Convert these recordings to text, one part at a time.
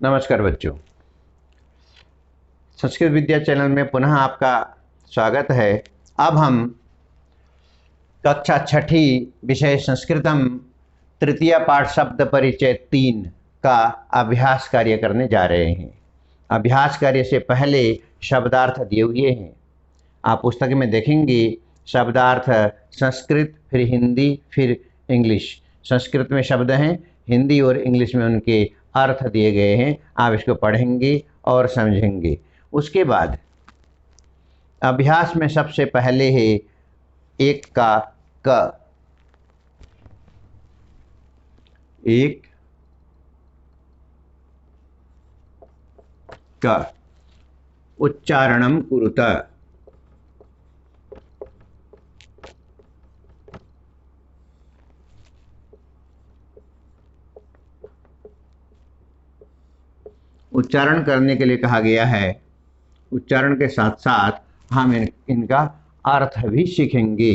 नमस्कार बच्चों, संस्कृत विद्या चैनल में पुनः आपका स्वागत है। अब हम कक्षा छठी विषय संस्कृतम तृतीय पाठ शब्द परिचय 3 का अभ्यास कार्य करने जा रहे हैं। अभ्यास कार्य से पहले शब्दार्थ दिए हुए हैं। आप पुस्तक में देखेंगे शब्दार्थ संस्कृत, फिर हिंदी, फिर इंग्लिश। संस्कृत में शब्द हैं, हिंदी और इंग्लिश में उनके अर्थ दिए गए हैं। आप इसको पढ़ेंगे और समझेंगे। उसके बाद अभ्यास में सबसे पहले है एक का क। एक का उच्चारणम कुरुत। उच्चारण करने के लिए कहा गया है। उच्चारण के साथ साथ हम इनका अर्थ भी सीखेंगे।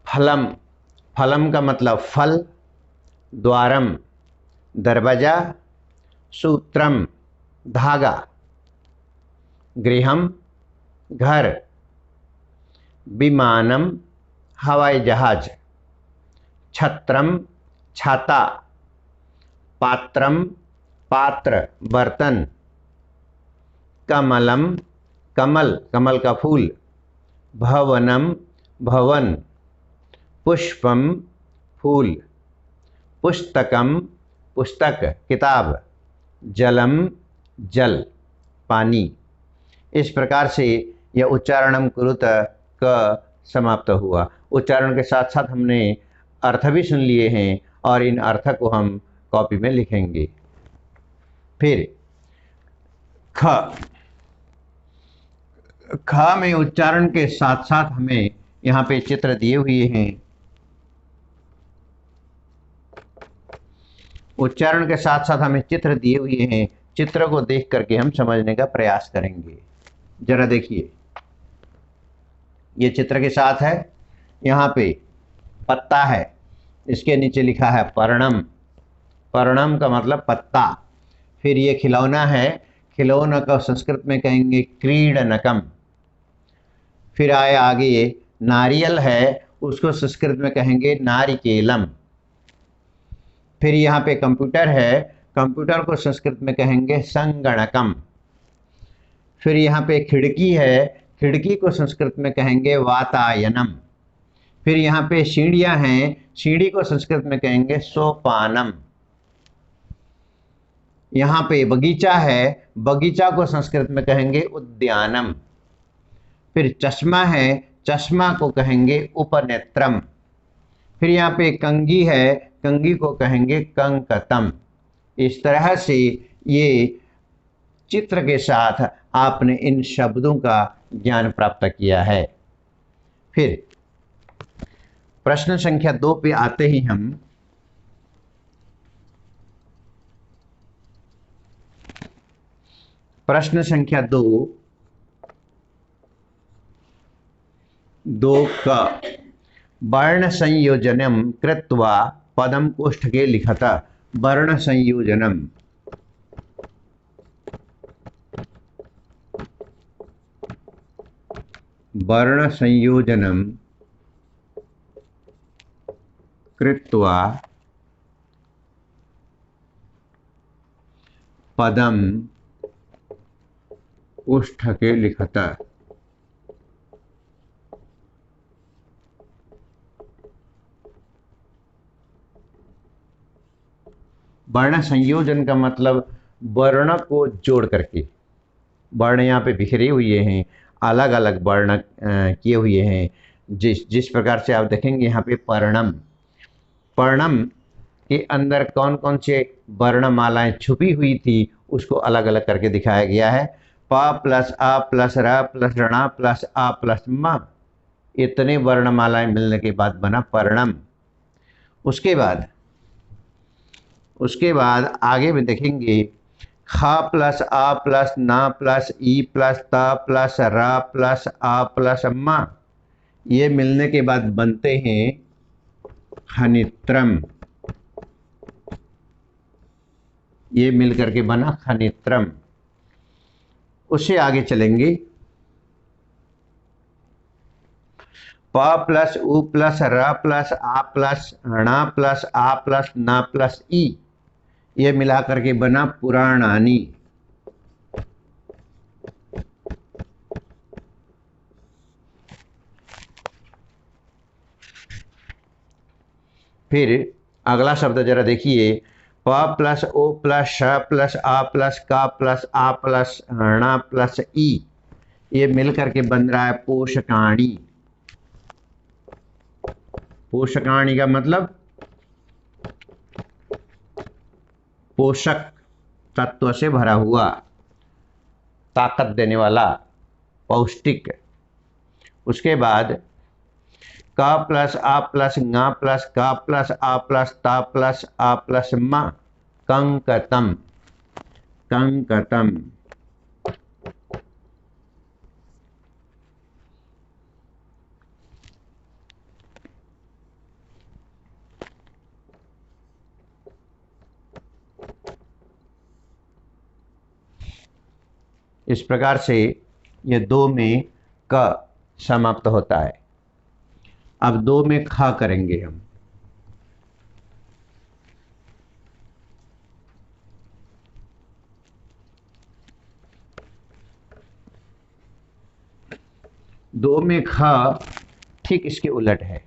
फलम, फलम का मतलब फल। द्वारम दरवाजा, सूत्रम धागा, गृहम घर, विमानम हवाई जहाज, छत्रम छाता, पात्रम पात्र बर्तन, कमलम कमल कमल का फूल, भवनम भवन, पुष्पम फूल, पुस्तकम पुस्तक किताब, जलम जल पानी। इस प्रकार से यह उच्चारणम कुरुत क समाप्त हुआ। उच्चारण के साथ साथ हमने अर्थ भी सुन लिए हैं और इन अर्थ को हम कॉपी में लिखेंगे। फिर ख, ख में उच्चारण के साथ साथ हमें यहाँ पे चित्र दिए हुए हैं। उच्चारण के साथ साथ हमें चित्र दिए हुए हैं। चित्र को देख करके हम समझने का प्रयास करेंगे। जरा देखिए, ये चित्र के साथ है। यहाँ पे पत्ता है, इसके नीचे लिखा है पर्णम। पर्णम का मतलब पत्ता। फिर ये खिलौना है, खिलौना का संस्कृत में कहेंगे क्रीडनकम। फिर आए आगे नारियल है, उसको संस्कृत में कहेंगे नारिकेलम। फिर यहाँ पे कंप्यूटर है, कंप्यूटर को संस्कृत में कहेंगे संगणकम। फिर यहाँ पे खिड़की है, खिड़की को संस्कृत में कहेंगे वातायनम। फिर यहाँ पे सीढ़ियाँ हैं, सीढ़ी को संस्कृत में कहेंगे सोपानम। यहाँ पे बगीचा है, बगीचा को संस्कृत में कहेंगे उद्यानम। फिर चश्मा है, चश्मा को कहेंगे उपनेत्रम। फिर यहाँ पे कंघी है, कंघी को कहेंगे कंकतम। इस तरह से ये चित्र के साथ आपने इन शब्दों का ज्ञान प्राप्त किया है। फिर प्रश्न संख्या 2 पे आते ही हम प्रश्न संख्या 2 का वर्ण संयोजनम कृत्वा पदम कोष्ठके लिखत। वर्ण संयोजनम, वर्ण संयोजनम कृत्वा पदम कोष्ठके लिखत। वर्ण संयोजन का मतलब वर्ण को जोड़ करके। वर्ण यहाँ पे बिखरे हुए हैं, अलग अलग वर्ण किए हुए हैं। जिस प्रकार से आप देखेंगे यहाँ पे पर्णम, पर्णम के अंदर कौन कौन से वर्णमालाएं छुपी हुई थी उसको अलग अलग करके दिखाया गया है। प प्लस अ प्लस र प्लस ऋणा प्लस आ प्लस म, इतने वर्णमालाएं मिलने के बाद बना पर्णम। उसके बाद आगे में देखेंगे ख प्लस आ प्लस न प्लस ई प्लस त प्लस र प्लस आ प्लस म, ये मिलने के बाद बनते हैं खनित्रम, ये मिल करके बना खनित्रम। उससे आगे चलेंगे, प प्लस उ प्लस र प्लस आ प्लस ण प्लस आ प्लस न प्लस ई, ये मिला करके बना पुराणानी। फिर अगला शब्द जरा देखिए, प प्लस ओ प्लस श प्लस आ प्लस का प्लस आ प्लस ण प्लस ई, ये मिल करके बन रहा है पोषकाणी। पोषकाणी का मतलब पोषक तत्व से भरा हुआ, ताकत देने वाला, पौष्टिक। उसके बाद क प्लस आ प्लस ङ प्लस क प्लस आ प्लस ता प्लस आ प्लस म, कंकतम। कंकतम। इस प्रकार से ये दो में क समाप्त होता है। अब दो में ख करेंगे हम। दो में ख ठीक इसके उलट है।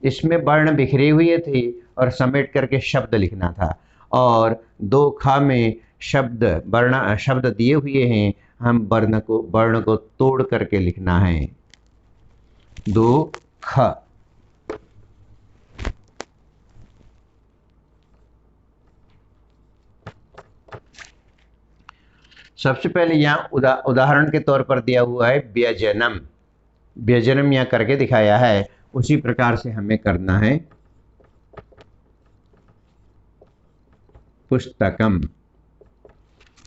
इसमें वर्ण बिखरे हुए थे और समेट करके शब्द लिखना था, और दो ख में शब्द वर्ण शब्द दिए हुए हैं, हम वर्ण को तोड़ करके लिखना है। दो ख। सबसे पहले यहाँ उदाहरण के तौर पर दिया हुआ है व्यजनम। व्यजनम यहाँ करके दिखाया है, उसी प्रकार से हमें करना है पुस्तकम।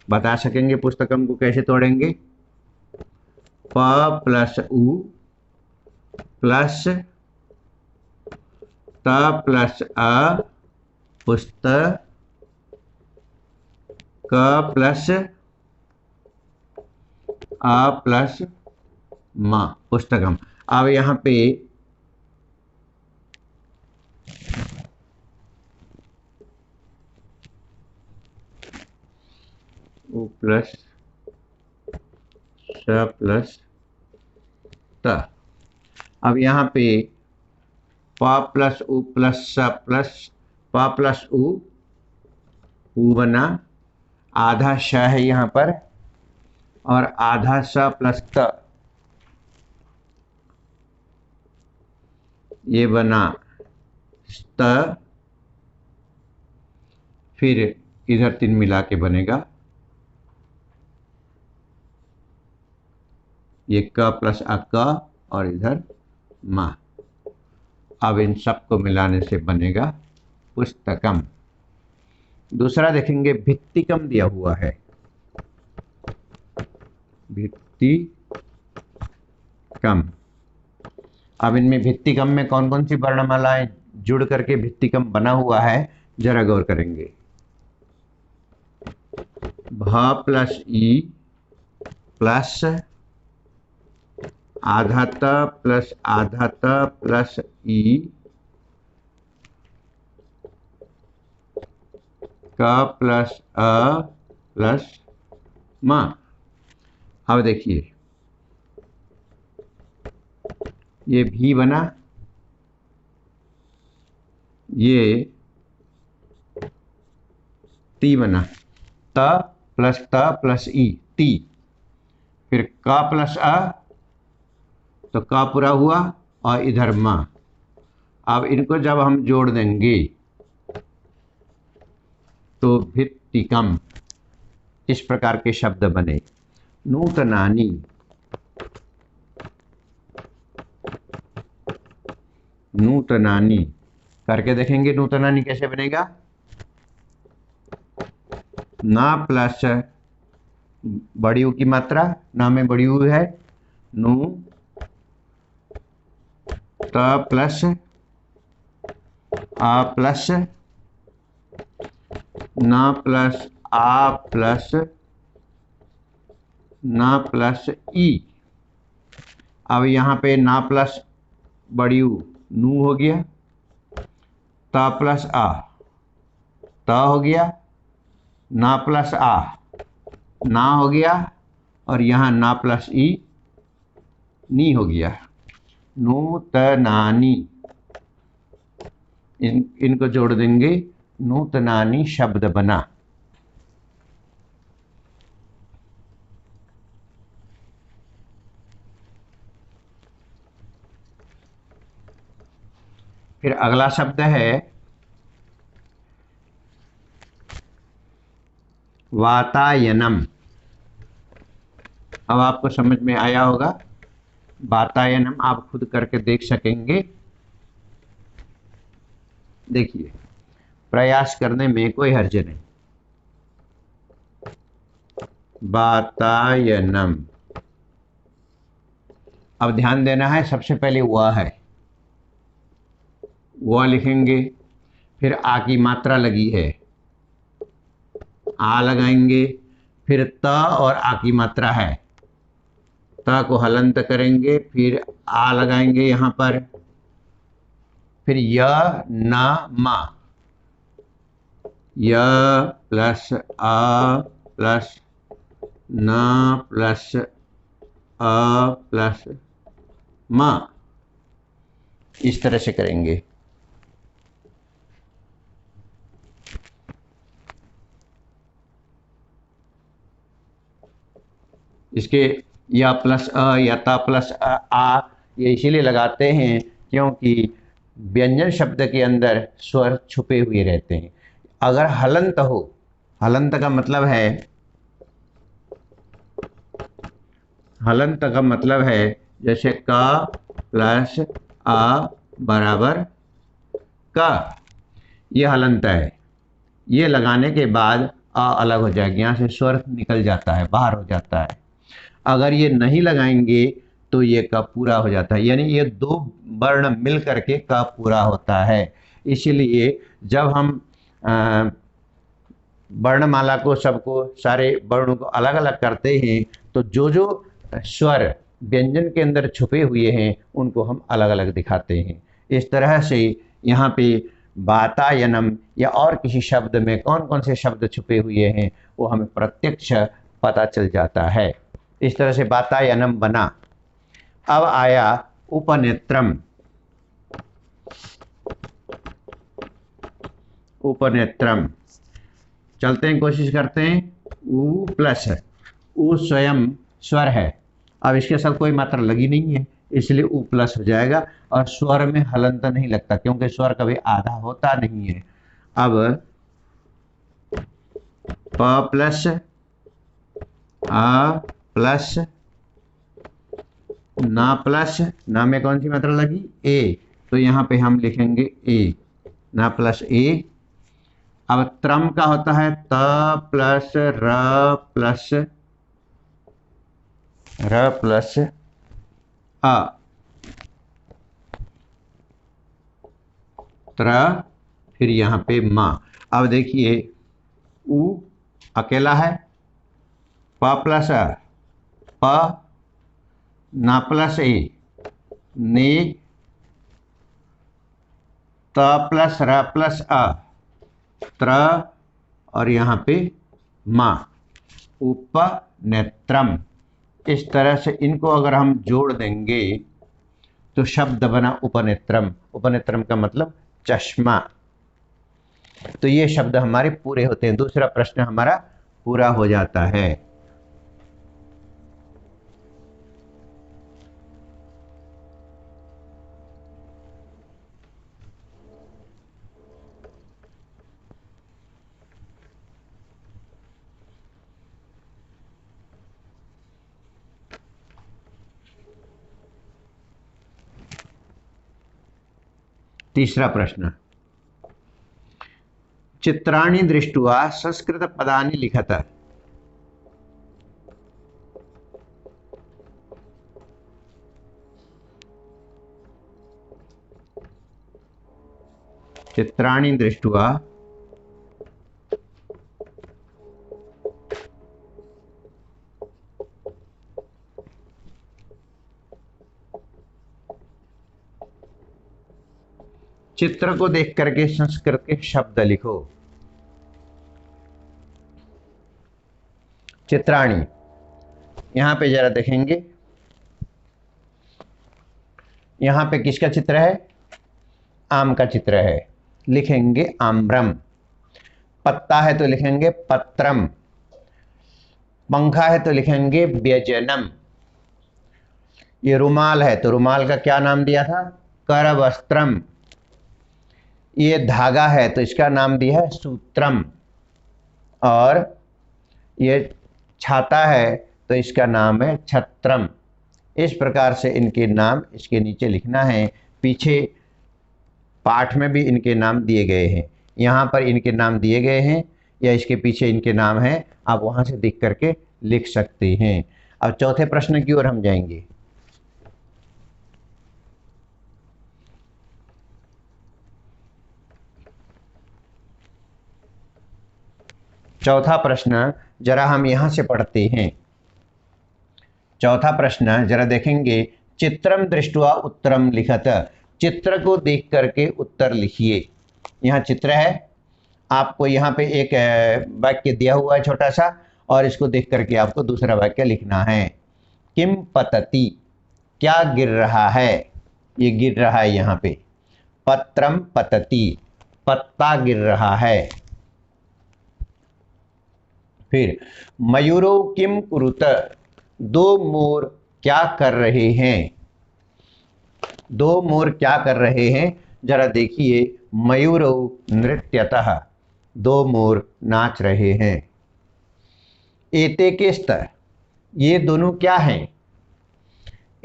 बता सकेंगे पुस्तकम को कैसे तोड़ेंगे? प प्लस उ प्लस त प्लस अ पुस्तक क प्लस आ प्लस म, पुस्तकम। अब यहाँ पे उ प्लस स प्लस त। अब यहाँ पे प प्लस उ प्लस स प्लस प प्लस उ बना, आधा श है यहाँ पर और आधा स प्लस त, ये बना स्त। फिर इधर तीन मिला के बनेगा ये क प्लस अ क और इधर म। अब इन सबको मिलाने से बनेगा पुस्तकम। दूसरा देखेंगे भित्तिकम दिया हुआ है। भित्तिकम। अब इनमें भित्तिकम में कौन कौन सी वर्णमालाएं जुड़ करके भित्तिकम बना हुआ है, जरा गौर करेंगे। भ प्लस ई प्लस आधा त प्लस आधा त प्लस ई क प्लस अ प्लस म। अब देखिए ये भी बना, ये ती बना, त प्लस ई ती। फिर क प्लस अ, तो का पूरा हुआ और इधर म। अब इनको जब हम जोड़ देंगे तो भित्तिकम, इस प्रकार के शब्द बने। नूतनानी। नूतनानी करके देखेंगे नूतनानी कैसे बनेगा। ना प्लस बड़ी ऊ की मात्रा, ना में बड़ी ऊ है, नू त प्लस आ प्लस ना प्लस आ प्लस ना प्लस ई। अब यहाँ पे ना प्लस बड़ी ऊ नू हो गया, ता प्लस आ ता हो गया, ना प्लस आ ना हो गया, और यहाँ ना प्लस ई नी हो गया। नूतनानी, इनको जोड़ देंगे, नूतनानी शब्द बना। फिर अगला शब्द है वातायनम। अब आपको समझ में आया होगा। वातायनम आप खुद करके देख सकेंगे। देखिए, प्रयास करने में कोई हर्ज नहीं। वातायनम, अब ध्यान देना है, सबसे पहले वह है, वह लिखेंगे, फिर आ की मात्रा लगी है, आ लगाएंगे, फिर त और आ की मात्रा है, त को हलंत करेंगे, फिर आ लगाएंगे यहां पर, फिर य न मा, य प्लस आ प्लस न प्लस अ प्लस म, इस तरह से करेंगे। इसके या प्लस अ या ता प्लस आ ये इसीलिए लगाते हैं क्योंकि व्यंजन शब्द के अंदर स्वर छुपे हुए रहते हैं। अगर हलंत हो, हलंत का मतलब है, हलंत का मतलब है जैसे का प्लस आ बराबर का, ये हलंत है। ये लगाने के बाद आ अलग हो जाएगा, यहाँ से स्वर निकल जाता है, बाहर हो जाता है। अगर ये नहीं लगाएंगे तो ये क पूरा हो जाता है, यानी ये दो वर्ण मिल करके क पूरा होता है। इसीलिए जब हम वर्णमाला को, सबको, सारे वर्णों को अलग अलग करते हैं तो जो जो स्वर व्यंजन के अंदर छुपे हुए हैं उनको हम अलग अलग दिखाते हैं। इस तरह से यहाँ पे वातायनम या और किसी शब्द में कौन कौन से शब्द छुपे हुए हैं वो हमें प्रत्यक्ष पता चल जाता है। इस तरह से वातायनम बना। अब आया उपनेत्रम। उपनेत्रम, चलते हैं, कोशिश करते हैं। उ प्लस है, उ स्वयं स्वर है। अब इसके साथ कोई मात्रा लगी नहीं है, इसलिए उ प्लस हो जाएगा, और स्वर में हलंत नहीं लगता क्योंकि स्वर कभी आधा होता नहीं है। अब प प्लस आ प्लस ना प्लस, ना में कौन सी मात्रा लगी, ए, तो यहाँ पे हम लिखेंगे ए, ना प्लस ए। अब त्रम का होता है त प्लस र प्लस अ, त्र, फिर यहाँ पे माँ। अब देखिए, उ अकेला है, प प्लस अ, प, ना प्लस ए, ने, त प्लस र प्लस अ, त्र, और यहाँ पे माँ, उपनेत्रम। इस तरह से इनको अगर हम जोड़ देंगे तो शब्द बना उपनेत्रम। उपनेत्रम का मतलब चश्मा। तो ये शब्द हमारे पूरे होते हैं, दूसरा प्रश्न हमारा पूरा हो जाता है। तीसरा प्रश्न, चित्राणि दृष्ट्वा संस्कृत पदानि लिखत। चित्राणि दृष्ट्वा चित्र को देख करके संस्कृत के शब्द लिखो। चित्राणि, यहां पे जरा देखेंगे, यहां पे किसका चित्र है? आम का चित्र है, लिखेंगे आम्रम। पत्ता है तो लिखेंगे पत्रम। पंखा है तो लिखेंगे व्यजनम। ये रुमाल है तो रुमाल का क्या नाम दिया था? करवस्त्रम। ये धागा है तो इसका नाम दिया है सूत्रम। और ये छाता है तो इसका नाम है छत्रम। इस प्रकार से इनके नाम इसके नीचे लिखना है। पीछे पाठ में भी इनके नाम दिए गए हैं, यहाँ पर इनके नाम दिए गए हैं या इसके पीछे इनके नाम हैं, आप वहाँ से देख करके लिख सकते हैं। अब चौथे प्रश्न की ओर हम जाएंगे। चौथा प्रश्न जरा हम यहाँ से पढ़ते हैं। चौथा प्रश्न जरा देखेंगे, चित्रम दृष्ट्वा उत्तरम लिखत। चित्र को देख करके उत्तर लिखिए। यहाँ चित्र है, आपको यहाँ पे एक वाक्य दिया हुआ है छोटा सा, और इसको देख करके आपको दूसरा वाक्य लिखना है। किम पतति, क्या गिर रहा है? ये गिर रहा है यहाँ पे। पत्रम पतति, पत्ता गिर रहा है। फिर मयूरो किम कुरुत, दो मोर क्या कर रहे हैं? दो मोर क्या कर रहे हैं? जरा देखिए, मयूरो नृत्यतः, दो मोर नाच रहे हैं। एते के स्तर, ये दोनों क्या हैं?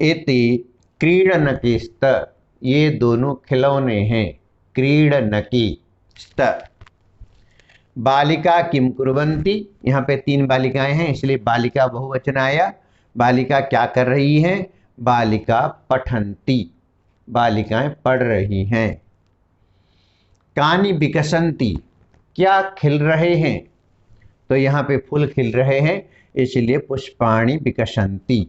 एते क्रीडनकी स्तर, ये दोनों खिलौने हैं। क्रीडनकी स्तर। बालिका किम कुर्वन्ति, यहाँ पे 3 बालिकाएं हैं इसलिए बालिका बहुवचन आया। बालिका क्या कर रही हैं? बालिका पठन्ति, बालिकाएं पढ़ रही हैं। कानि विकसन्ति, क्या खिल रहे हैं? तो यहाँ पे फूल खिल रहे हैं इसलिए पुष्पाणि विकसन्ति,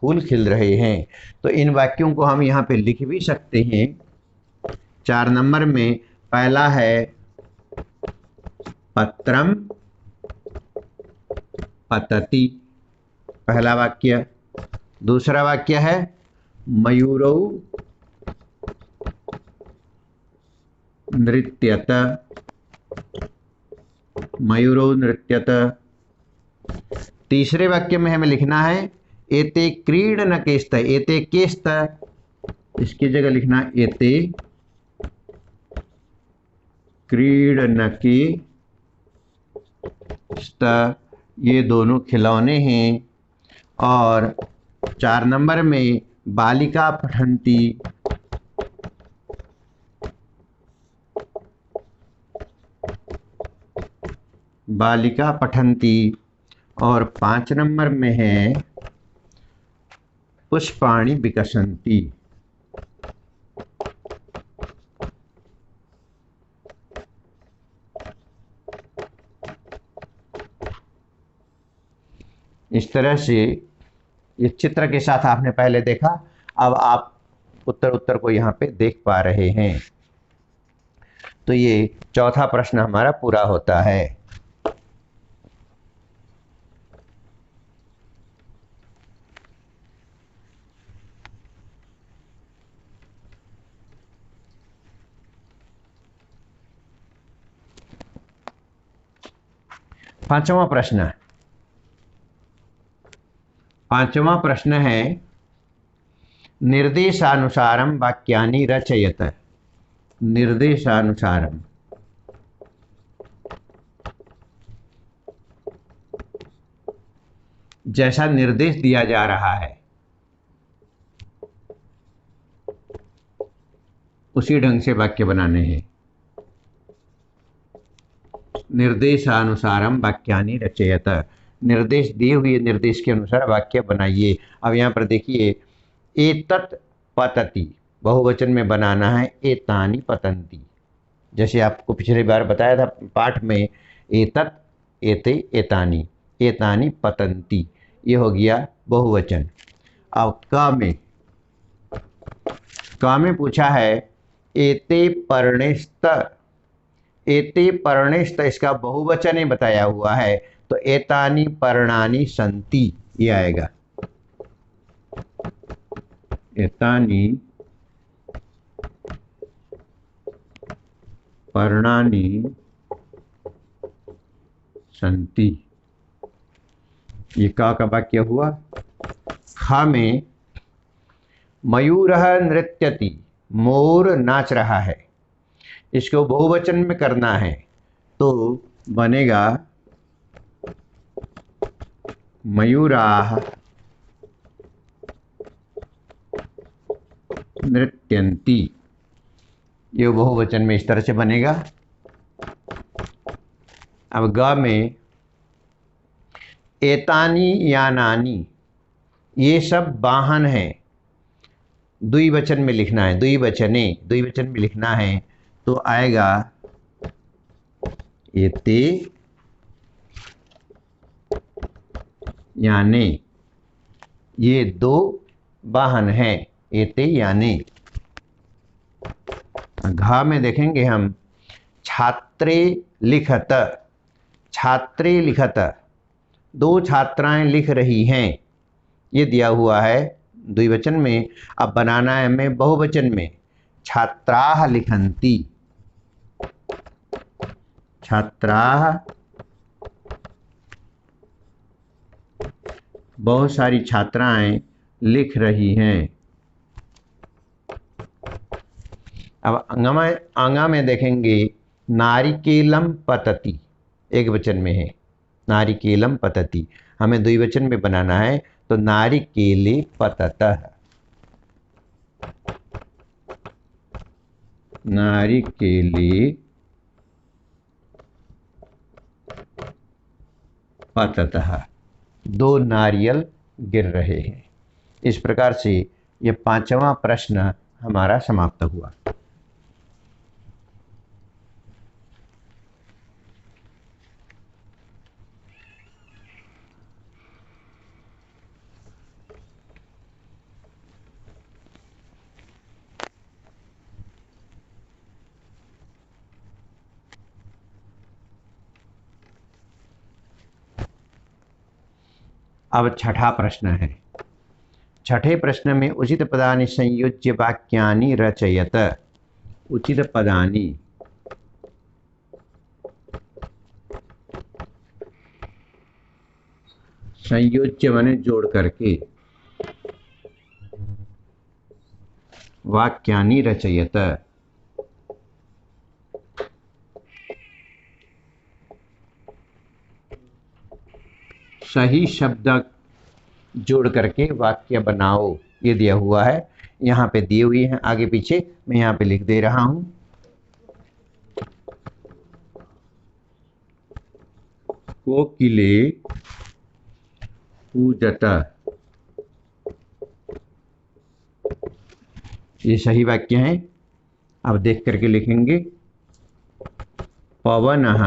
फूल खिल रहे हैं। तो इन वाक्यों को हम यहाँ पे लिख भी सकते हैं। 4 नंबर में पहला है पत्रम पतति, पहला वाक्य। दूसरा वाक्य है मयूरौ नृत्यत, मयूरौ नृत्यत। तीसरे वाक्य में हमें लिखना है एते क्रीडनकेस्त, एते केस्त, इसकी जगह लिखना एते क्रीडनके स्त, ये दोनों खिलौने हैं। और 4 नंबर में बालिका पठन्ति, बालिका पठन्ति। और 5 नंबर में है पुष्पाणि विकसन्ति। इस तरह से ये चित्र के साथ आपने पहले देखा, अब आप उत्तर को यहाँ पे देख पा रहे हैं। तो ये चौथा प्रश्न हमारा पूरा होता है। पांचवा प्रश्न है निर्देशानुसारम वाक्यानि रचयत। निर्देशानुसारम, जैसा निर्देश दिया जा रहा है उसी ढंग से वाक्य बनाने हैं। निर्देशानुसारम वाक्यानि रचयत, निर्देश दिए हुए निर्देश के अनुसार वाक्य बनाइए। अब यहाँ पर देखिए, एतत् पतति बहुवचन में बनाना है एतानि पतन्ति, जैसे आपको पिछली बार बताया था पाठ में, एतत्, एते, एतानि, एतानि पतन्ति, ये हो गया बहुवचन। अब क में पूछा है एते पर्णेस्त, एते पर्णेस्त इसका बहुवचन ही बताया हुआ है, तो एतानि पर्णानि सन्ति ये आएगा। एतानि पर्णानि सन्ति, ये का वाक्य हुआ। ख में मयूरः नृत्यति, मोर नाच रहा है, इसको बहुवचन में करना है तो बनेगा मयूराः नृत्यन्ति, ये बहुवचन में इस तरह से बनेगा। अब ग में एतानि यानानि, ये सब वाहन हैं, द्विवचन में लिखना है, द्विवचन में लिखना है तो आएगा एते याने, ये दो वाहन हैं, एते याने। घ में देखेंगे हम छात्रे लिखत, छात्रे लिखत, दो छात्राएं लिख रही हैं, ये दिया हुआ है द्विवचन में। अब बनाना है हमें बहुवचन में, छात्राः लिखन्ति, छात्राः, बहुत सारी छात्राएं लिख रही हैं। अब अंगा में देखेंगे नारिकेलम पतति, एक वचन में है, नारिकेलम पतति, हमें द्विवचन में बनाना है तो नारिकेले पततः, नारिकेले पततः, दो नारियल गिर रहे हैं। इस प्रकार से ये 5वां प्रश्न हमारा समाप्त हुआ। अब छठा प्रश्न है। छठे प्रश्न में उचित पदानि संयोज्य वाक्यानि रचयत, उचित पदानि, संयोज्य माने जोड़ करके, वाक्यानि रचयत, सही शब्द जोड़ करके वाक्य बनाओ, ये दिया हुआ है। यहाँ पे दिए हुए हैं आगे पीछे, मैं यहाँ पे लिख दे रहा हूं। कोकिले पूजत, ये सही वाक्य है। अब देख करके लिखेंगे पवनः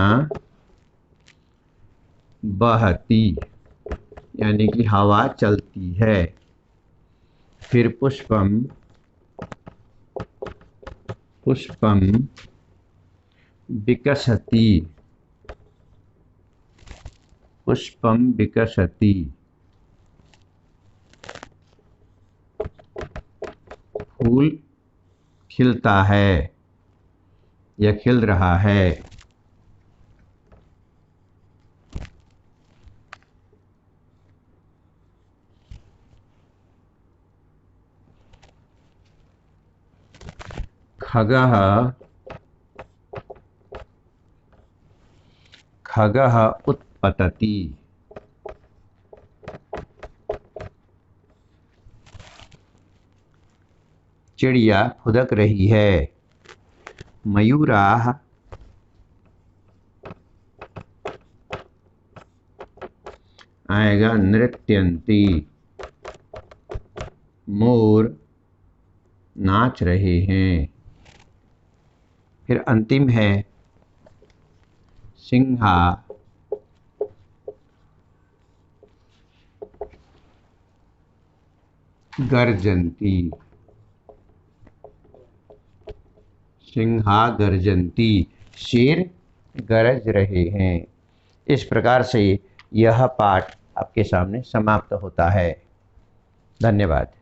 बहती, यानी कि हवा चलती है। फिर पुष्पम, पुष्पम विकसति, पुष्पम विकसति, फूल खिलता है या खिल रहा है। खगः, खगः उत्पतति, चिड़िया फुदक रही है। मयूराः आएगा नृत्यन्ति, मोर नाच रहे हैं। फिर अंतिम है सिंहा गर्जन्ती। सिंहा गर्जन्ती, शेर गरज रहे हैं। इस प्रकार से यह पाठ आपके सामने समाप्त होता है। धन्यवाद।